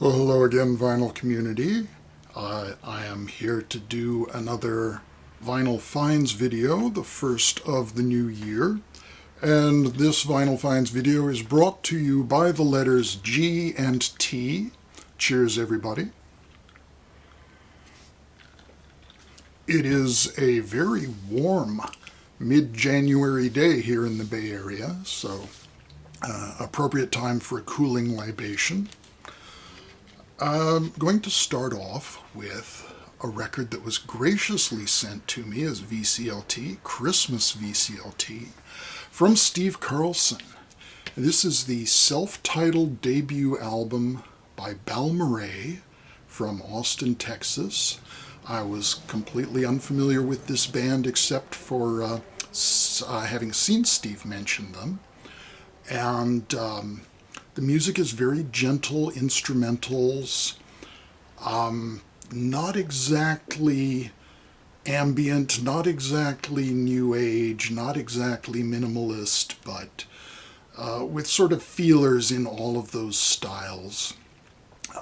Well, hello again, vinyl community. I am here to do another vinyl finds video, the first of the new year. And this vinyl finds video is brought to you by the letters G and T. Cheers, everybody. It is a very warm mid-January day here in the Bay Area, so appropriate time for a cooling libation. I'm going to start off with a record that was graciously sent to me as VCLT, Christmas VCLT, from Steve Carlson. This is the self-titled debut album by Balmorhea from Austin, Texas. I was completely unfamiliar with this band except for having seen Steve mention them. And the music is very gentle instrumentals, not exactly ambient, not exactly new age, not exactly minimalist, but with sort of feelers in all of those styles.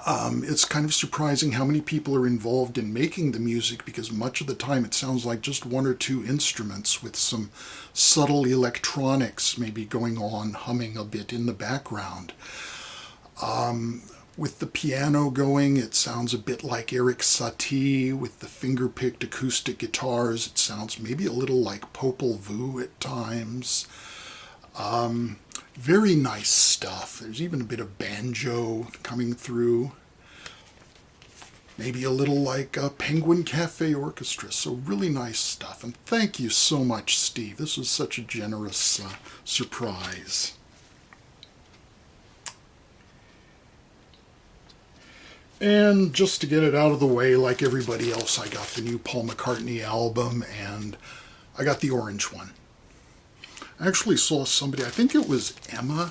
It's kind of surprising how many people are involved in making the music, because much of the time it sounds like just one or two instruments with some subtle electronics maybe going on, humming a bit in the background. With the piano going, it sounds a bit like Eric Satie. With the finger-picked acoustic guitars, it sounds maybe a little like Popol Vuh at times. Very nice stuff. There's even a bit of banjo coming through. Maybe a little like a Penguin Cafe Orchestra. So really nice stuff. And thank you so much, Steve. This was such a generous surprise. And just to get it out of the way, like everybody else, I got the new Paul McCartney album, and I got the orange one. I actually saw somebody, I think it was Emma,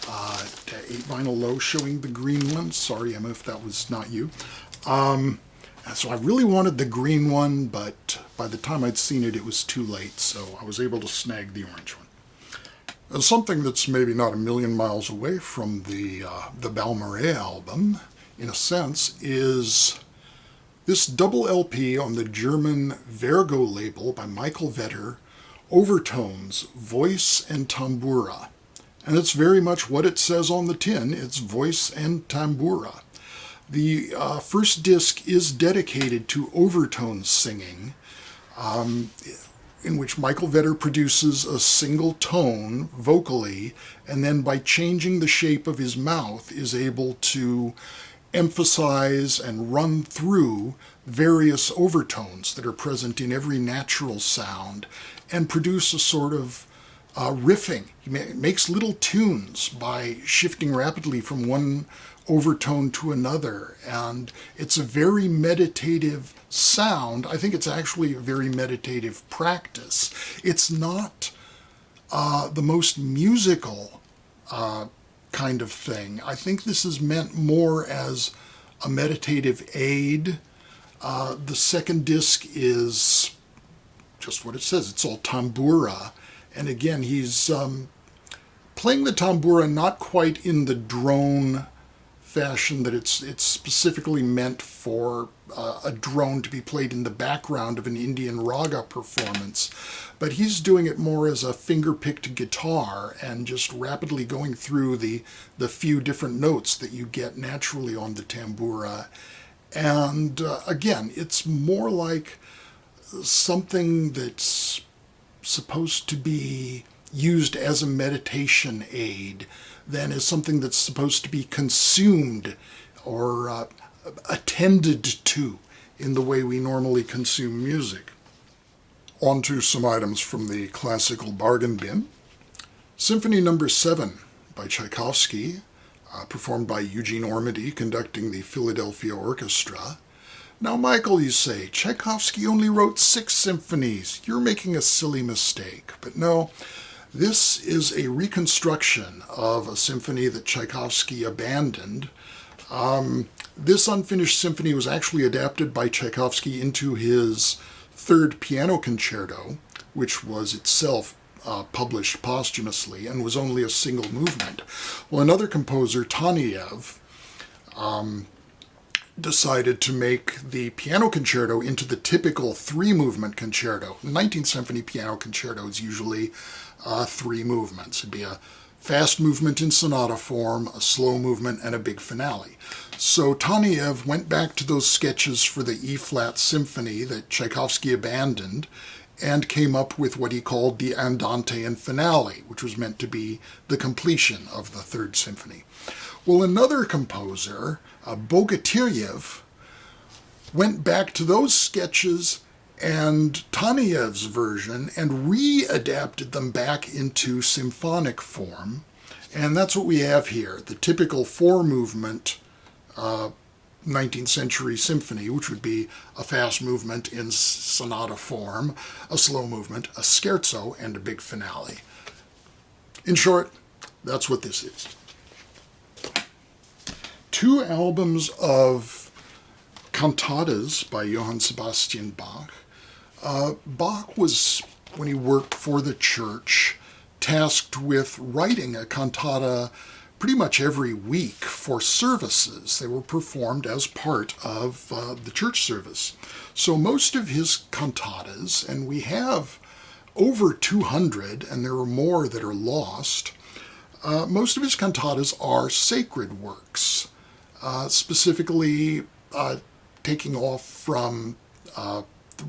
at 8 Vinyl Low, showing the green one. Sorry, Emma, if that was not you. So I really wanted the green one, but by the time I'd seen it, it was too late, so I was able to snag the orange one. Something that's maybe not a million miles away from the Balmorhea album, in a sense, is this double LP on the German Vergo label by Michael Vetter, Overtones, Voice and Tambura. And it's very much what it says on the tin. It's voice and tambura. The first disc is dedicated to overtones singing, in which Michael Vetter produces a single tone vocally, and then by changing the shape of his mouth is able to emphasize and run through various overtones that are present in every natural sound and produce a sort of riffing. He makes little tunes by shifting rapidly from one overtone to another, and it's a very meditative sound. I think it's actually a very meditative practice. It's not the most musical kind of thing. I think this is meant more as a meditative aid. The second disc is just what it says. It's all tambura. And again, he's playing the tambura not quite in the drone fashion that it's specifically meant for a drone to be played in the background of an Indian raga performance, but he's doing it more as a finger-picked guitar and just rapidly going through the few different notes that you get naturally on the tambura. And again, it's more like something that's supposed to be used as a meditation aid than as something that's supposed to be consumed or attended to in the way we normally consume music. On to some items from the classical bargain bin. Symphony No. 7 by Tchaikovsky, performed by Eugene Ormandy, conducting the Philadelphia Orchestra. Now, Michael, you say, Tchaikovsky only wrote 6 symphonies. You're making a silly mistake. But no, this is a reconstruction of a symphony that Tchaikovsky abandoned. This unfinished symphony was actually adapted by Tchaikovsky into his 3rd piano concerto, which was itself published posthumously and was only a single movement. Well, another composer, Taneyev, decided to make the piano concerto into the typical three-movement concerto. 19th Symphony piano concerto is usually three movements. It'd be a fast movement in sonata form, a slow movement, and a big finale. So Taneyev went back to those sketches for the E-flat symphony that Tchaikovsky abandoned and came up with what he called the Andante and finale, which was meant to be the completion of the Third Symphony. Well, another composer, Bogatyrev, went back to those sketches and Taneyev's version and readapted them back into symphonic form. And that's what we have here, the typical four-movement 19th century symphony, which would be a fast movement in sonata form, a slow movement, a scherzo, and a big finale. In short, that's what this is. Two albums of cantatas by Johann Sebastian Bach. Bach was, when he worked for the church, tasked with writing a cantata pretty much every week for services. They were performed as part of the church service. So most of his cantatas, and we have over 200, and there are more that are lost, most of his cantatas are sacred works, specifically taking off from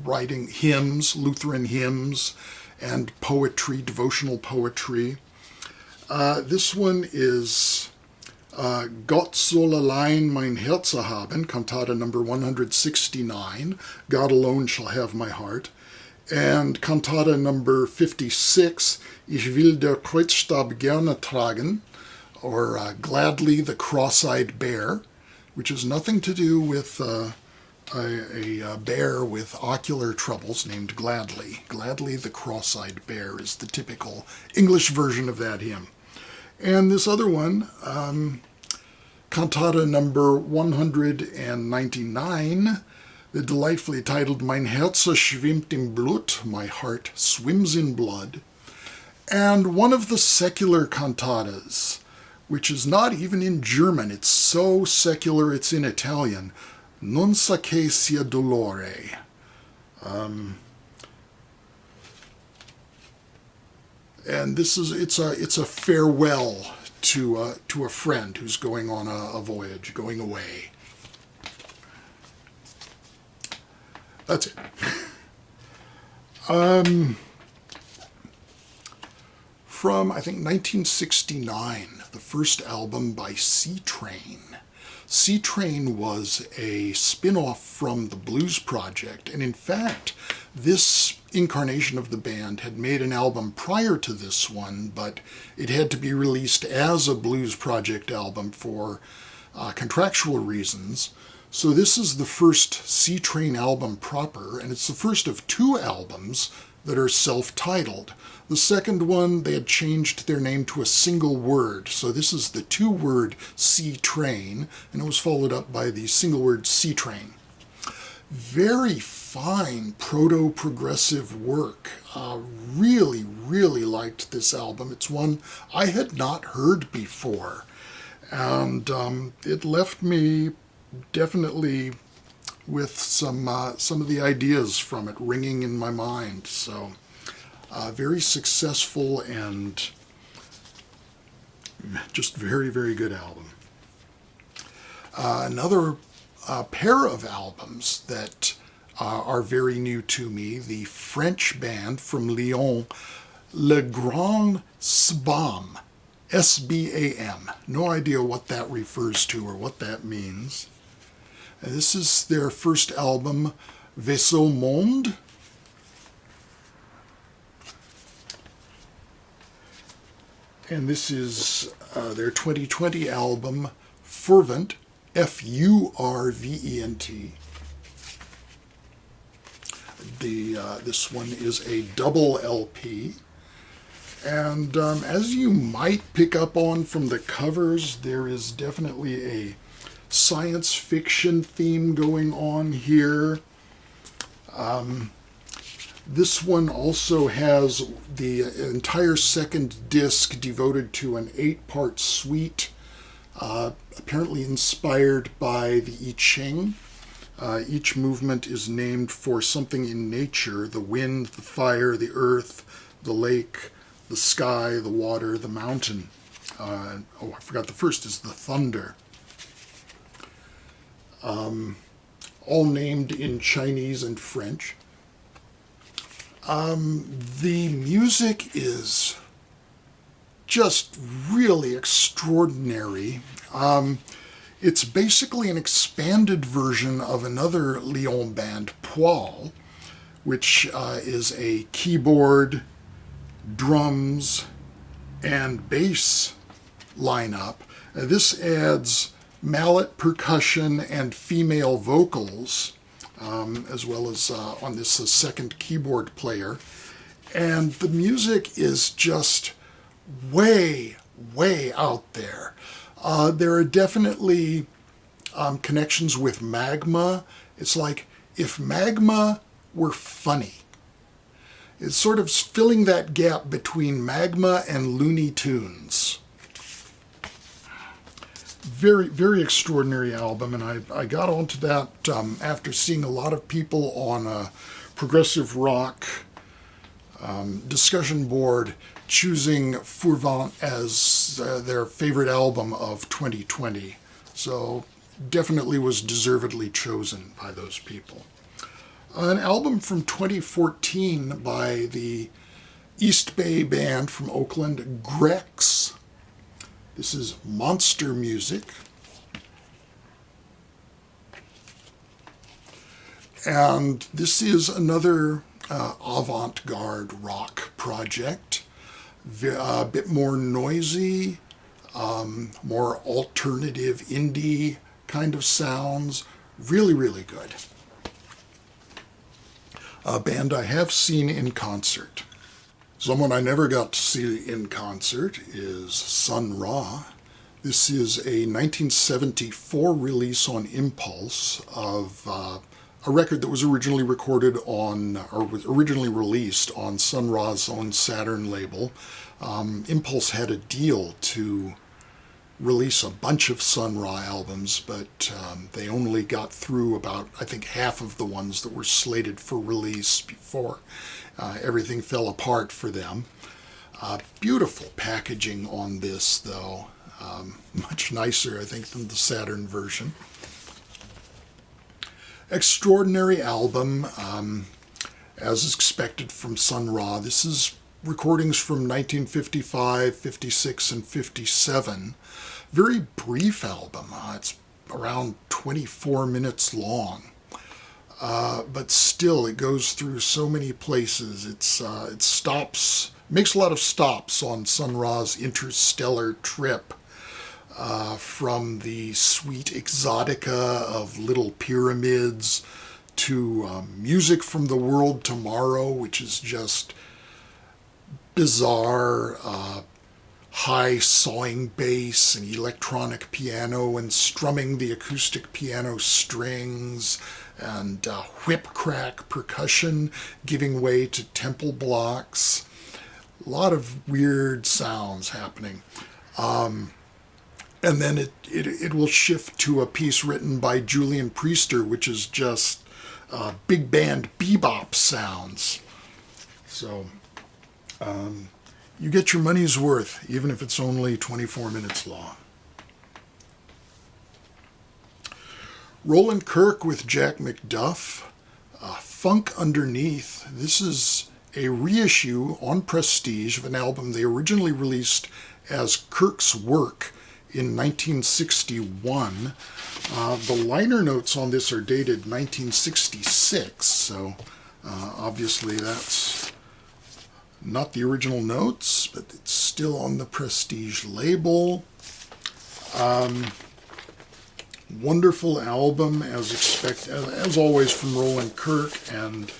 writing hymns, Lutheran hymns, and poetry, devotional poetry. This one is Gott soll allein mein Herz haben, cantata number 169, God alone shall have my heart, and cantata number 56, Ich will der Kreuzstab gerne tragen, or Gladly the Cross-Eyed Bear, which has nothing to do with a bear with ocular troubles named Gladly. Gladly the Cross-Eyed Bear is the typical English version of that hymn. And this other one, cantata number 199, the delightfully titled Mein Herz schwimmt im Blut, my heart swims in blood, and one of the secular cantatas, which is not even in German, it's so secular it's in Italian, Non sa che sia dolore. And this is it's a farewell to a friend who's going on a voyage, going away. That's it. From I think 1969, the first album by C-Train. C-Train was a spin-off from the Blues Project, and in fact, this incarnation of the band had made an album prior to this one, but it had to be released as a Blues Project album for contractual reasons. So this is the first C-Train album proper, and it's the first of two albums that are self-titled. The second one, they had changed their name to a single word. So this is the two-word C-Train, and it was followed up by the single word C-Train. Very fine proto-progressive work. Really, really liked this album. It's one I had not heard before. And it left me definitely with some of the ideas from it ringing in my mind. So very successful and just very, very good album. Another pair of albums that are very new to me, the French band from Lyon, Le Grand Sbam, S-B-A-M. No idea what that refers to or what that means. This is their first album, Vaisseau Monde. And this is their 2020 album, Fourvant, F-U-R-V-E-N-T. This one is a double LP. And as you might pick up on from the covers, there is definitely a science fiction theme going on here. This one also has the entire second disc devoted to an 8-part suite apparently inspired by the I Ching. Each movement is named for something in nature: the wind, the fire, the earth, the lake, the sky, the water, the mountain. I forgot the first is the thunder. All named in Chinese and French. The music is just really extraordinary. It's basically an expanded version of another Lyon band, Poil, which is a keyboard, drums, and bass lineup. This adds mallet percussion and female vocals, as well as on this second keyboard player. And the music is just way, way out there. There are definitely connections with Magma. It's like if Magma were funny. It's sort of filling that gap between Magma and Looney Tunes. Very, very extraordinary album, and I got onto that after seeing a lot of people on a progressive rock discussion board choosing Fourvant as their favorite album of 2020. So definitely was deservedly chosen by those people. An album from 2014 by the East Bay band from Oakland, Grex. This is Monster Music. And this is another avant-garde rock project. A bit more noisy, more alternative indie kind of sounds. Really, really good. A band I have seen in concert. Someone I never got to see in concert is Sun Ra. This is a 1974 release on Impulse of a record that was originally recorded on, or was originally released on Sun Ra's own Saturn label. Impulse had a deal to release a bunch of Sun Ra albums, but they only got through about, I think, half of the ones that were slated for release before everything fell apart for them. Beautiful packaging on this, though. Much nicer, I think, than the Saturn version. Extraordinary album, as expected from Sun Ra. This is recordings from 1955, 56, and 57. Very brief album. It's around 24 minutes long. But still, it goes through so many places. It stops, makes a lot of stops on Sun Ra's interstellar trip. From the sweet exotica of Little Pyramids to music from the world tomorrow, which is just bizarre, high sawing bass and electronic piano and strumming the acoustic piano strings and whip crack percussion giving way to temple blocks. A lot of weird sounds happening. And then it will shift to a piece written by Julian Priester, which is just big band bebop sounds. So you get your money's worth, even if it's only 24 minutes long. Roland Kirk with Jack McDuff, Funk Underneath. This is a reissue on Prestige of an album they originally released as Kirk's Work in 1961. The liner notes on this are dated 1966, so obviously that's not the original notes, but it's still on the Prestige label. Wonderful album, as always from Roland Kirk, and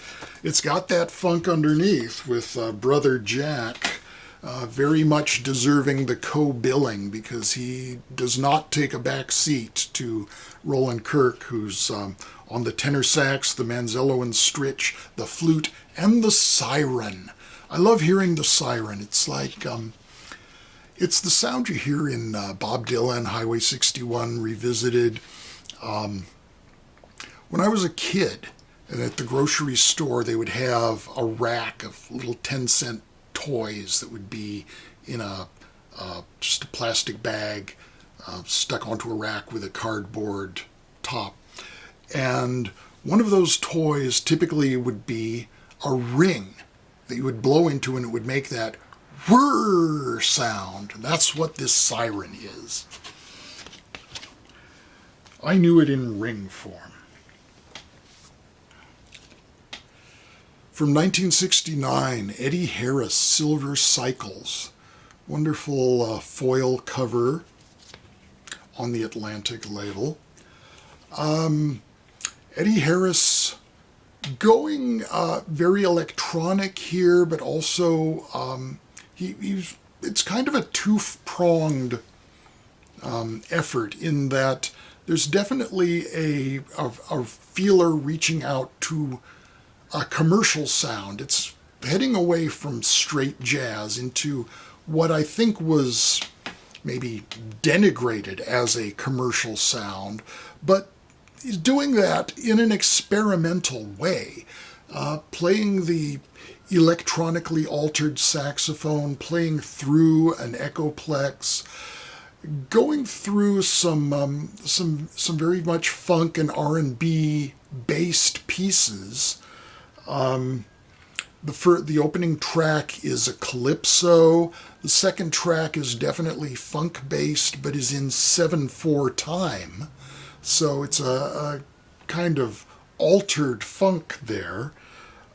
it's got that funk underneath with Brother Jack. Very much deserving the co-billing, because he does not take a back seat to Roland Kirk, who's on the tenor sax, the manzello and stritch, the flute, and the siren. I love hearing the siren. It's like It's the sound you hear in Bob Dylan, Highway 61 Revisited. When I was a kid, and at the grocery store, they would have a rack of little 10-cent toys that would be in just a plastic bag stuck onto a rack with a cardboard top. And one of those toys typically would be a ring that you would blow into, and it would make that whirr sound. And that's what this siren is. I knew it in ring form. From 1969, Eddie Harris, Silver Cycles. Wonderful foil cover on the Atlantic label. Eddie Harris going very electronic here, but also it's kind of a two-pronged effort in that there's definitely a feeler reaching out to a commercial sound. It's heading away from straight jazz into what I think was maybe denigrated as a commercial sound, but he's doing that in an experimental way, playing the electronically altered saxophone, playing through an echoplex, going through some very much funk and R&B based pieces. The opening track is a calypso. The second track is definitely funk-based, but is in 7/4 time. So it's a kind of altered funk there.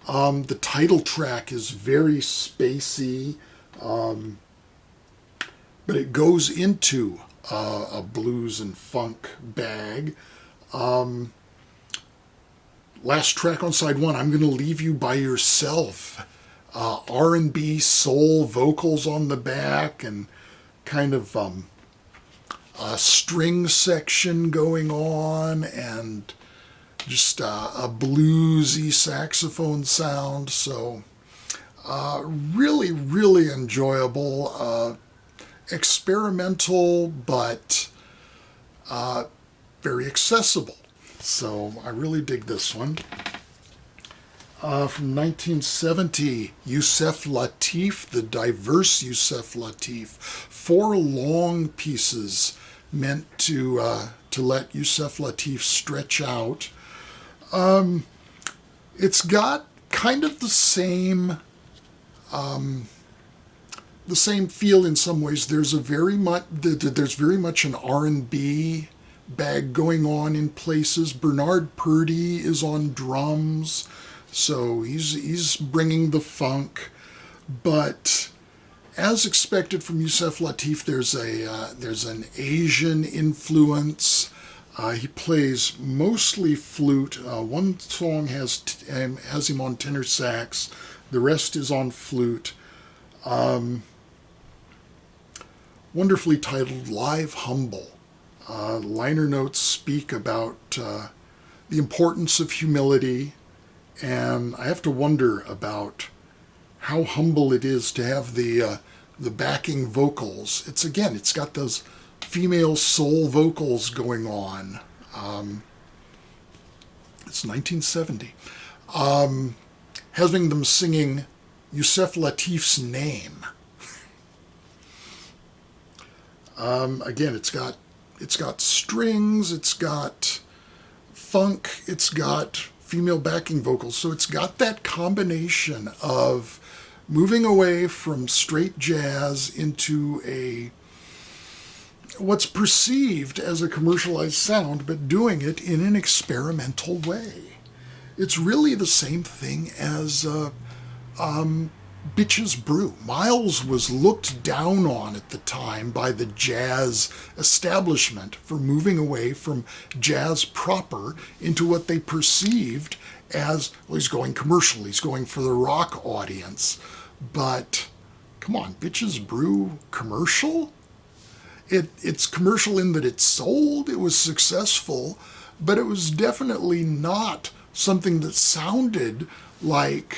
The title track is very spacey, but it goes into a blues and funk bag. Last track on side one, I'm going to Leave You By Yourself. R&B soul vocals on the back and kind of a string section going on and just a bluesy saxophone sound. So really, really enjoyable, experimental, but very accessible. So I really dig this one. From 1970, Yusuf Latif, the diverse Yusuf Latif. 4 long pieces meant to let Yusuf Latif stretch out. It's got kind of the same feel in some ways. There's very much an R&B bag going on in places. Bernard Purdie is on drums, so he's bringing the funk. But as expected from Yusuf Latif, there's an Asian influence. He plays mostly flute. One song has him on tenor sax. The rest is on flute. Wonderfully titled Live Humble. Liner notes speak about the importance of humility, and I have to wonder about how humble it is to have the backing vocals. It's got those female soul vocals going on. It's 1970. Having them singing Yusuf Latif's name. Again, it's got strings, it's got funk, it's got female backing vocals. So it's got that combination of moving away from straight jazz into what's perceived as a commercialized sound, but doing it in an experimental way. It's really the same thing as Bitches Brew. Miles was looked down on at the time by the jazz establishment for moving away from jazz proper into what they perceived as, well, he's going commercial, he's going for the rock audience. But come on, Bitches Brew commercial? It's commercial in that it sold, it was successful, but it was definitely not something that sounded like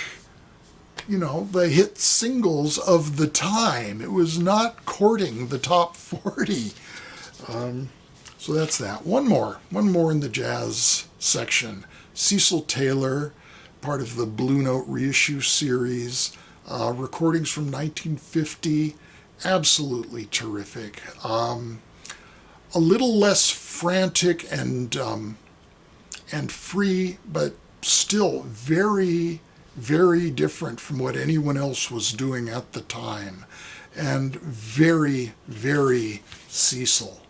the hit singles of the time. It was not courting the top 40. So that's that. One more in the jazz section. Cecil Taylor, part of the Blue Note reissue series, recordings from 1950, absolutely terrific. A little less frantic and free, but still very, very different from what anyone else was doing at the time, and very, very Cecil.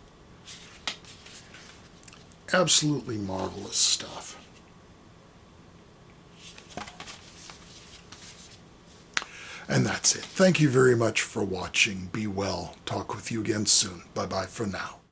Absolutely marvelous stuff. And that's it. Thank you very much for watching. Be well. Talk with you again soon. Bye-bye for now.